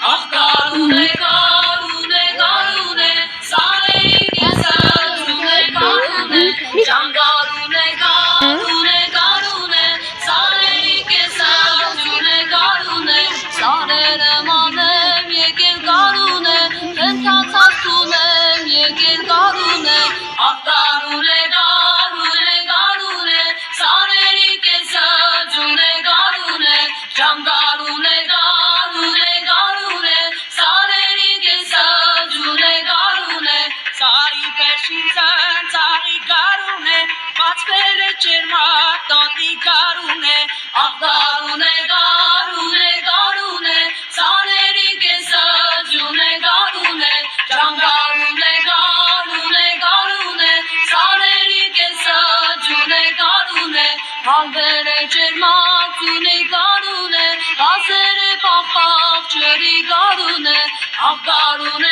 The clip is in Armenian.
ախ գարուն է, սարերի կեսածուն է գարուն է, ջան գարուն է, սարերի կեսածուն է գարուն է, սարերը մանեմ եկել գարուն է, հենթացած տունեմ եկել գարուն է, ախ գարուն է, սարերի կեսածուն է գարուն է, ջան գարուն է, սարերի կեսածուն է գարուն է, սարի պերշին ծան ծաղի գարուն է, բացվել է ճերմակ տատի գարուն է, ախ գարուն է, սարերի կեսածուն է գարուն է, ջան գարուն է, սարերի կեսածուն է գարուն է, հալվել է ճերմակ ծունի գարուն է, հասեր է պաղ ջրի գարուն է, ախ գարուն